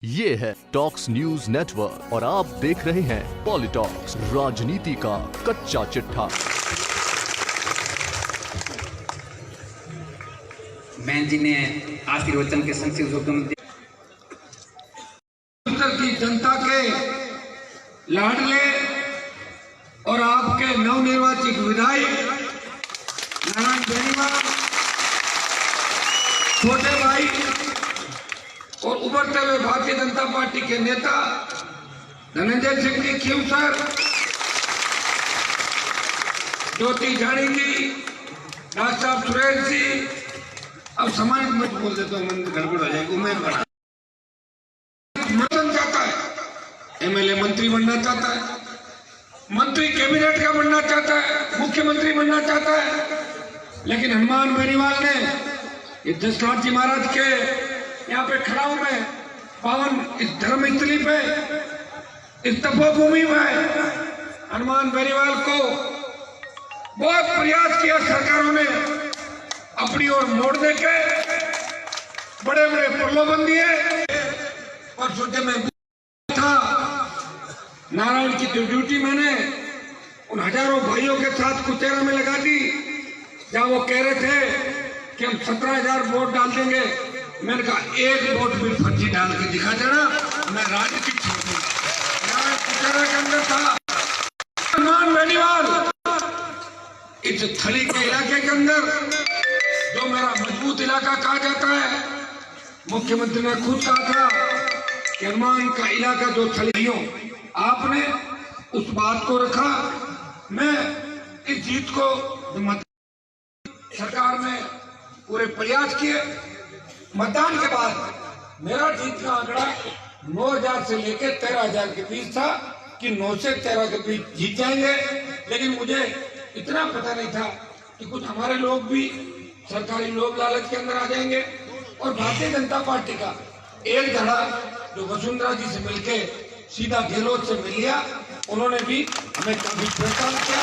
ये है talks news network और आप देख रहे हैं पॉलिटॉक्स, राजनीति का कच्चा चिट्ठा। मैं जी ने आशीर्वचन के संग से उत्तर की जनता के लाडले और आपके नवनिर्वाचित विधायक नारायण बेनीवाल, छोटे भाई और उभरते हुए भारतीय जनता पार्टी के नेता धनंजय सिंह जी खींवसर, ज्योति जानी जी, डॉक्टर साहब सुरेश जी, अब सम्मानित मत बोल देता हूँ, मन गड़बड़ हो जाएगी। उमेर बना चाहता है, एमएलए मंत्री बनना चाहता है, मंत्री कैबिनेट का बनना चाहता है, मुख्यमंत्री बनना चाहता है, लेकिन हनुमान बेनीवाल ने ये जसनाथ जी महाराज के यहाँ पे खड़ा हूं मैं, पावन इस धर्म स्थली पे, इस तपोभूमि में हनुमान बेनीवाल को बहुत प्रयास किया सरकारों ने अपनी ओर मोड़ने के, बड़े बड़े प्रलोभन दिए। और सोचे मैं था नारायण की ड्यूटी मैंने उन हजारों भाइयों के साथ कुचेरा में लगा दी, जहां वो कह रहे थे कि हम 17,000 वोट डाल देंगे। मैंने कहा एक वोट भी फर्जी डाल के दिखा देना, मैं राजनीति छोड़ दूंगा। कुचेरा के अंदर था हनुमान बेनीवाल, इस थली के इलाके के अंदर जो मेरा मजबूत इलाका कहा जाता है, मुख्यमंत्री ने खुद कहा था कि हनुमान का इलाका जो थलियों, आपने उस बात को रखा। मैं इस जीत को सरकार ने पूरे प्रयास किए। मतदान के बाद मेरा जीत का आंकड़ा 9,000 से लेकर 13,000 के बीच था कि 9 से 13 के बीच जीत जाएंगे, लेकिन मुझे इतना पता नहीं था कि कुछ हमारे लोग भी सरकारी लोभ लालच के अंदर आ जाएंगे। और भारतीय जनता पार्टी का एक धड़ा जो वसुंधरा जी से मिलके सीधा गहलोत से मिल लिया, उन्होंने भी हमें काफी परेशान किया।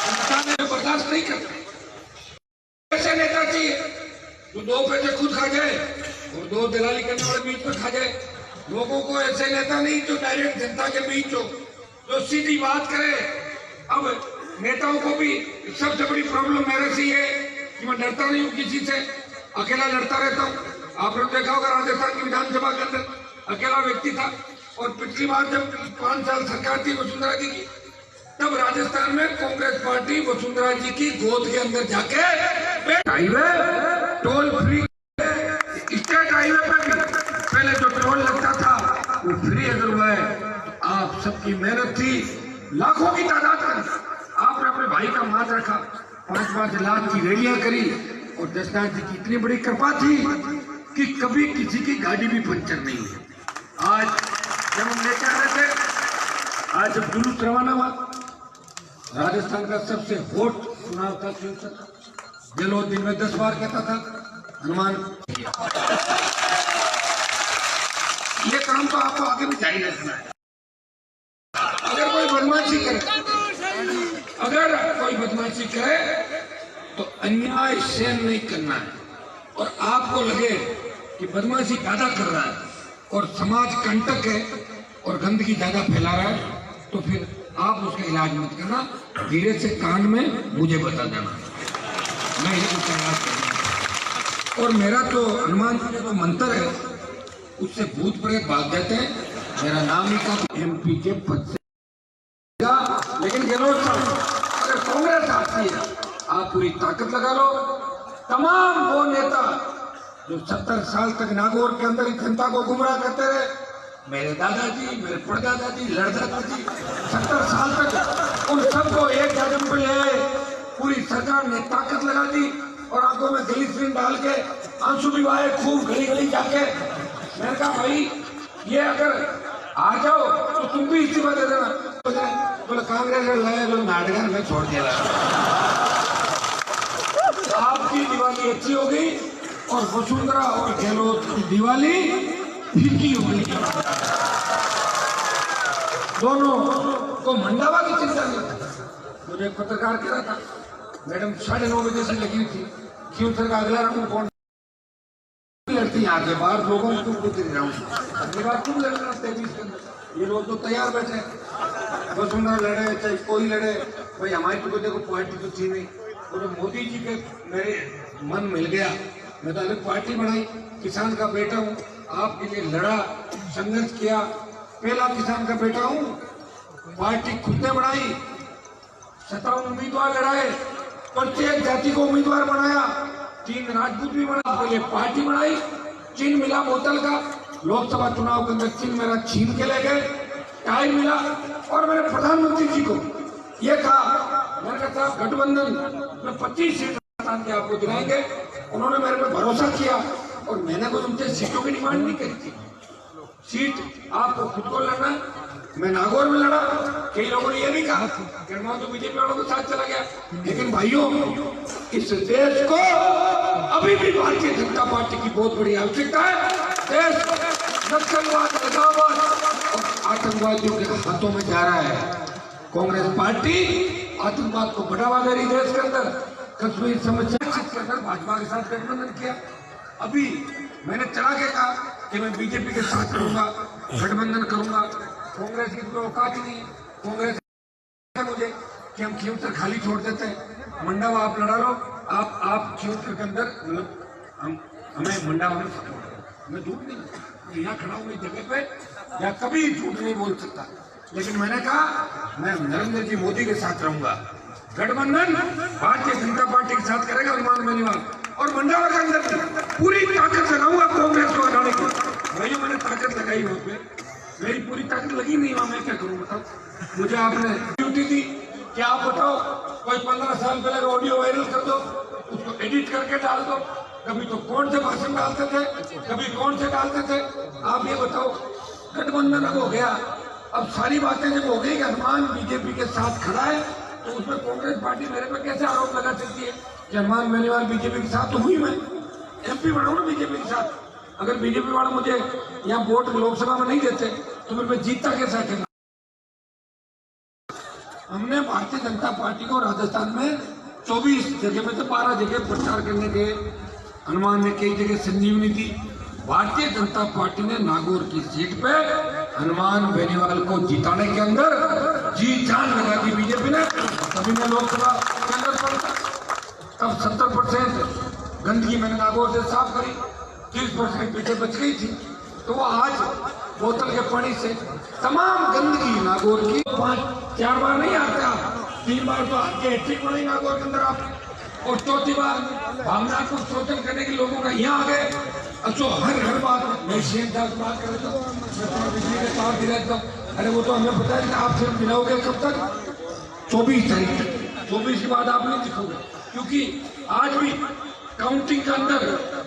जनता ने बर्दाश्त नहीं करता। ऐसे नेता चाहिए जो 2 पैसे खुद खा जाए और 2 दलाली करने वाले बीच में खा जाए। लोगों को ऐसे नेता नहीं जो डायरेक्ट जनता के बीच हो, जो सीधी बात करे। अब नेताओं को भी सबसे बड़ी प्रॉब्लम मेरे से है कि मैं डरता नहीं हूँ किसी से, अकेला लड़ता रहता हूँ। आपने देखा होगा राजस्थान की विधानसभा के अंदर अकेला व्यक्ति था, और पिछली बार जब 5 साल सरकार थी वसुंधरा जी की, तब राजस्थान में कांग्रेस पार्टी वसुंधरा जी की गोद के अंदर जाके highway toll free, state highway पर भी पहले जो टोल लगता था वो फ्री अगर हुआ है। आप सबकी मेहनत थी, लाखों की तादाद में आपने अपने भाई का मान रखा, 5-5 लाख की रैलियां करी, और जसनाथ जी की इतनी बड़ी कृपा थी कि कभी किसी की गाड़ी भी पंचर नहीं हुई। आज जब हम लेके आ रहे थे, आज जब जुलूस रवाना हुआ, राजस्थान का सबसे हॉट चुनाव था गहलोत दिन में 10 बार कहता था हनुमान। ये काम तो आपको आगे भी जारी रखना है। अगर कोई बदमाशी करे तो अन्याय सहन नहीं करना है, और आपको लगे कि बदमाशी ज्यादा कर रहा है और समाज कंटक है और गंदगी ज्यादा फैला रहा है, तो फिर आप उसका इलाज मत करना, धीरे से कान में मुझे बता देना, मैं ही उसका इलाज करूंगा। और मेरा तो हनुमान जी का जो मंत्र है उससे भूत प्रेत भाग जाते हैं। मेरा नाम ही का MP के पद से, लेकिन गहलोत साहब अगर कांग्रेस आती है, आप पूरी ताकत लगा लो। तमाम वो नेता जो 70 साल तक नागौर के अंदर जनता को गुमराह करते रहे, मेरे दादाजी, मेरे परदादाजी, लड़दादाजी, 70 साल तक, उन सबको एक कदम पे ले आए। पूरी सरकार ने ताकत लगा दी और आंखों में ग्लिसरीन डाल के आंसू भी बहाए खूब, गली गली जाके। मैंने कहा भाई ये अगर आ जाओ तो तुम भी इस्तीफा दे देना। बोले कांग्रेस लाए तो नाटक में छोड़ दिया। आपकी दिवाली अच्छी हो गई और वसुंधरा और गहलोत की दिवाली फीकी हो गई। दोनों को मंडावा की चिंता नहीं। मुझे पत्रकार कह रहा था, मैडम 9:30 बजे से लगी थी, क्यों सर का अगला राउंड कौन लड़ती आते बाहर लोगों को तुम गुजर रहा हूँ अपनी बात तुम लड़ रहे 23 के अंदर। ये लोग तो तैयार बैठे हैं वसुंधरा लड़े चाहे कोई लड़े, भाई हमारी तो देखो पार्टी तो थी नहीं। और मोदी जी के मेरे मन मिल गया, मैं तो अलग पार्टी बनाई, किसान का बेटा हूँ, आपके लिए लड़ा, संघर्ष किया, पहला किसान का बेटा हूँ, पार्टी खुद ने बनाई, 57 उम्मीदवार लड़ाए, प्रत्येक जाति को उम्मीदवार बनाया, 3 राजपूत भी बना, पहले पार्टी बनाई, चिन्ह मिला बोतल का, लोकसभा चुनाव के अंदर चिन्ह मेरा छीन के ले गए, टाइम मिला और मैंने प्रधानमंत्री जी को ये कहा, मैंने कहा गठबंधन में 25 सीट राजस्थान के आपको दिलाएंगे। उन्होंने मेरे पे भरोसा किया और मैंने कोई उनसे सीटों की डिमांड नहीं करी थी, सीट आपको खुद को लड़ना है। मैं नागौर में लड़ा, कई लोगों ने ये भी कहा गढ़वा तो बीजेपी वालों के साथ चला गया, लेकिन भाइयों इस देश को अभी भी भारतीय जनता पार्टी की बहुत बड़ी आवश्यकता है। देश नक्सलवाद, अलगाववाद और आतंकवादियों के हाथों में जा रहा है। कांग्रेस पार्टी आतंकवाद को बढ़ावा दे रही देश के अंदर, कश्मीर समस्या के अंदर भाजपा के साथ गठबंधन किया। अभी मैंने चला के कहा कि मैं बीजेपी के साथ करूंगा, गठबंधन करूंगा। कांग्रेस की कोई औकात नहीं है, कांग्रेस मुझे कि हम खींवसर खाली छोड़ देते हैं, मंडावा आप लड़ा लो, आप खींवसर के अंदर मतलब हमें मंडावा में मैं झूठ नहीं, यहाँ खड़ा हूँ इस जगह पे या कभी झूठ नहीं बोल सकता, लेकिन मैंने कहा मैं नरेंद्र जी मोदी के साथ रहूंगा, गठबंधन भारतीय जनता पार्टी के साथ करेगा हनुमान बेनीवाल, और मंडावा के अंदर पूरी ताकत लगाऊंगा कांग्रेस को हटाने की। भाइयों मैंने ताकत लगाई वहां पे, मेरी पूरी ताकत लगी नहीं, वहां मैं क्या करूं बताओ। मुझे आपने ड्यूटी दी कि आप बताओ कोई 15 साल पहले ऑडियो वायरल कर दो, उसको एडिट करके डाल दो, कभी तो कौन से भाषण डालते थे, कभी कौन से डालते थे, आप ये बताओ। गठबंधन अब हो गया, अब सारी बातें जब हो गई कि हनुमान बीजेपी के साथ खड़ा है, तो उसमें कांग्रेस पार्टी मेरे पे कैसे आरोप लगा सकती है कि हनुमान बेनीवाल बीजेपी के साथ? तो हुई मैं MP बना हूं ना बीजेपी के साथ। अगर बीजेपी वाले मुझे यहाँ वोट लोकसभा में नहीं देते तो फिर मैं जीतता कैसा थे। हमने भारतीय जनता पार्टी को राजस्थान में 24 जगह में तो 12 जगह प्रचार करने के, हनुमान ने कई जगह संजीवनी दी। भारतीय जनता पार्टी ने नागौर की सीट पे हनुमान बेनीवाल को जिताने के अंदर जी जान लगा दी बीजेपी ने। तभी मैं लोकसभा के अंदर पहुंचा, तब 70% गंदगी मैंने नागौर से साफ करी, 30% पीछे बच गई थी। तो वो आज बोतल के पानी से तमाम गंदगी नागौर की 5-4 बार नहीं आते आप, 3 बार तो आपके हैट्रिक बनाई नागौर के अंदर आप, और 4थी बार भावनात्मक शोषण करने के लोगों का यहाँ आ गए। अच्छा हर बात मैं शेख दास बात कर रहा हूँ, बिजली के तार दिलाता हूँ, अरे वो तो हमें पता है कि आप सिर्फ दिलाओगे कब तक? 24 तारीख तक, 24 के बाद आप नहीं दिखोगे, क्योंकि आज भी काउंटिंग के अंदर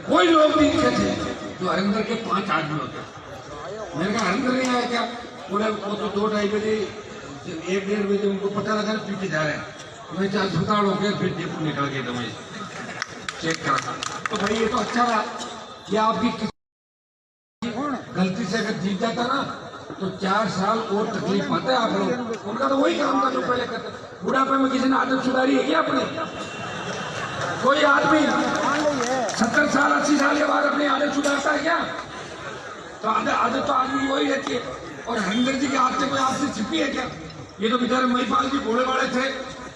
वही लोग दिखे थे जो हरिंदर के 5 आदमी होते। मैंने कहा हरिंदर नहीं आया क्या? बोले वो तो 2-2:30 बजे 1-1:30 बजे उनको पता लगा पीछे जा रहे हैं। मैं अस्पताल हो गया, फिर जेपू निकल गया तो मैं चेक करा। तो भाई ये तो अच्छा रहा कि आपकी गलती से अगर जीत जाता ना तो 4 साल और तकलीफ पाते आप लोग। उनका तो वही काम था जो पहले करते। बुढ़ापे में किसी ने आदत सुधारी है क्या अपने? कोई आदमी 70 साल 80 साल के बाद अपनी आदत सुधारता है क्या? तो आदत तो आदमी वही रहती है। और हरिंदर जी के हाथ से कोई आपसे छिपी है क्या? ये तो बेचारे महिपाल जी भोले वाले थे,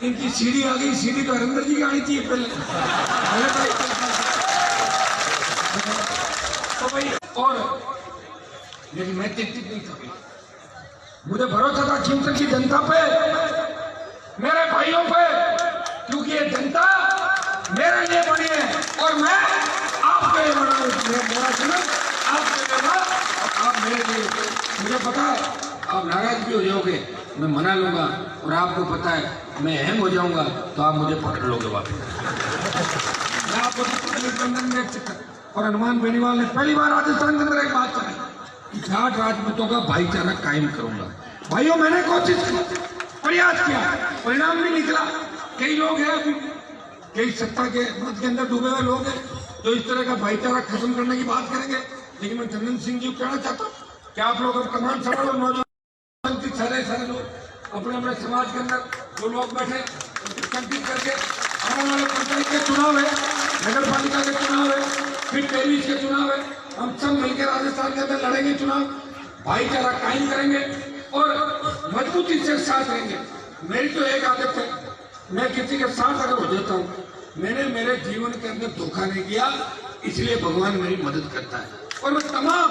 इनकी सीढ़ी आ गई, सीढ़ी तो हरिंदर जी की आनी थी पहले तो भाई। और लेकिन मैं टिकटिक नहीं था, मुझे भरोसा था खींवसर की जनता पे, मेरे भाइयों पे, क्योंकि ये जनता मेरे लिए बनी है और मैं आपके लिए बना हूं। मेरा जन्म आपके लिए था, आप मेरे लिए। मुझे पता है आप नाराज भी हो जाओगे, मैं मना लूंगा, और आपको पता है मैं अहम हो जाऊंगा तो आप मुझे पकड़ लोगे वापस। मैं आपको गठबंधन देख सकता। और हनुमान बेनीवाल ने पहली बार राजस्थान के अंदर एक बात कही कि जाट राजपूतों का भाईचारा कायम करूंगा। भाइयों मैंने कोशिश की, प्रयास किया, परिणाम नहीं निकला। कई लोग हैं अभी, कई सत्ता के मत के अंदर डूबे हुए लोग हैं जो इस तरह का भाईचारा खत्म करने की बात करेंगे। लेकिन मैं चंदन सिंह जी को कहना चाहता हूँ कि आप लोग अब कमान संभालो, नौजवान सारे लोग अपने अपने समाज के अंदर जो लोग बैठे संगठित करके आने वाले पंचायत के चुनाव है, नगर पालिका के चुनाव है, फिर 23 के चुनाव है, हम सब मिलकर राजस्थान के अंदर लड़ेंगे चुनाव, भाईचारा कायम करेंगे और मजबूती से साथ रहेंगे। मेरी तो एक आदत है, मैं किसी के साथ अगर हो जाता हूँ, मैंने मेरे जीवन के अंदर धोखा नहीं किया, इसलिए भगवान मेरी मदद करता है। और मैं तमाम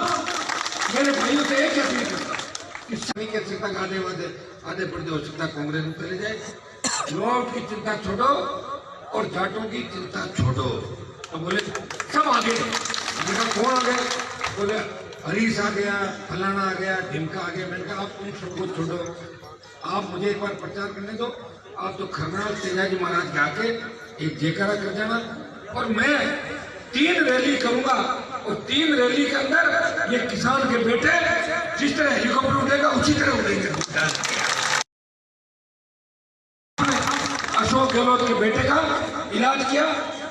मेरे भाइयों से एक अपील करता हूँ कि सभी के तक आधे पर्दे हो सकता कांग्रेस में चले जाए, नोट की चिंता छोड़ो और जाटों की चिंता छोड़ो। तो बोले सब आगे, मैंने कहा कौन आ गए? बोले हरीश आ गया, फलाना आ गया, ढिमका आ गया। मैंने कहा आप तुम सबको छोड़ो, आप मुझे एक बार प्रचार करने दो। आप तो खरनाल तेजाजी महाराज के आके एक जयकारा कर जाना और मैं 3 रैली करूंगा और 3 रैली के अंदर ये किसान के बेटे जिस तरह हेलीकॉप्टर उड़ेगा उसी तरह उड़ेंगे। अशोक गहलोत के बेटे का इलाज किया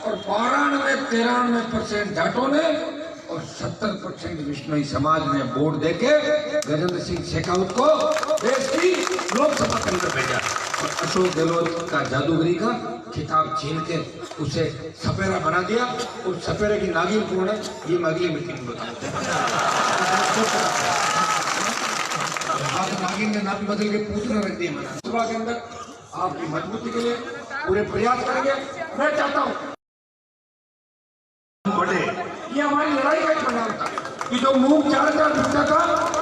और 92-93% जाटों ने और 70% विश्नोई समाज ने वोट देके गजेंद्र सिंह शेखावत को देश की लोकसभा के अंदर भेजा और अशोक गहलोत का जादूगरी का खिताब छीन के उसे सपेरा बना दिया। और सपेरे की नागिन कौन है ये मैं अगली मीटिंग में बताऊंगा। आज नागिन ने नाम बदल के पूतना रख दिया मैंने सभा के अंदर। आपकी मजबूती के लिए पूरे प्रयास करेंगे। मैं चाहता हूँ बढ़े, ये हमारी लड़ाई का परिणाम था कि जो मूंग 4,000 बिकता था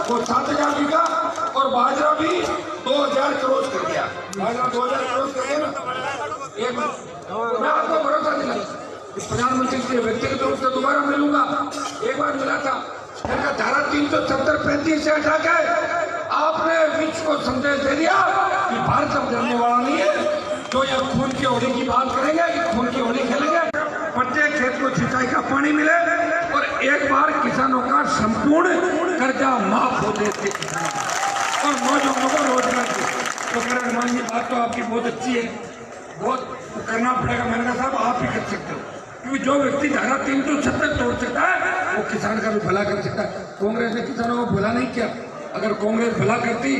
वो 7,000 बिका और बाजरा भी 2,000 क्रॉस कर गया। बाजरा 2,000 क्रॉस कर गया ना। एक मैं आपको भरोसा दिला प्रधानमंत्री से व्यक्तिगत रूप से दोबारा मिलूंगा। एक बार मिला था, मैंने कहा धारा 370-35 से हटा के आपने विश्व को संदेश दे दिया कि भारत अब डरने वाला नहीं है। तो ये खून की होली की बात करेंगे कि खून की होली खेलेंगे, प्रत्येक खेत को सिंचाई का पानी मिले और एक बार किसानों का संपूर्ण कर्जा माफ हो देते और नौजवानों को रोजगार दे। तो हनुमान जी बात तो आपकी बहुत अच्छी है, बहुत करना पड़ेगा। मैंने कहा साहब आप ही कर सकते हो, क्योंकि जो व्यक्ति धारा 370 तोड़ सकता है वो किसान का भी भला कर सकता है। कांग्रेस ने किसानों को भला नहीं किया। अगर कांग्रेस भला करती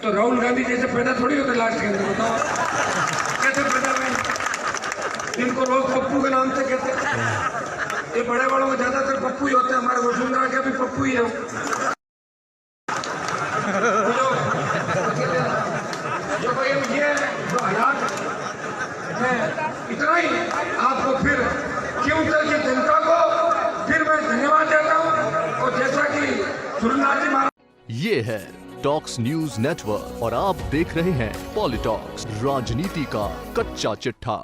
तो राहुल गांधी जैसे पैदा थोड़ी होते लास्ट के अंदर। बताओ कैसे पैदा हुए? इनको लोग पप्पू के नाम से कहते। ये बड़े बड़ों को ज्यादातर पप्पू ही होते हैं। हमारे वसुंधरा के भी पप्पू ही है। ये जो हालात है, इतना ही आपको फिर क्यों की जनता को फिर मैं धन्यवाद देता हूँ। और जैसा कि सुरनाथ जी महाराज, ये है टॉक्स न्यूज नेटवर्क और आप देख रहे हैं पॉलिटॉक्स, राजनीति का कच्चा चिट्ठा।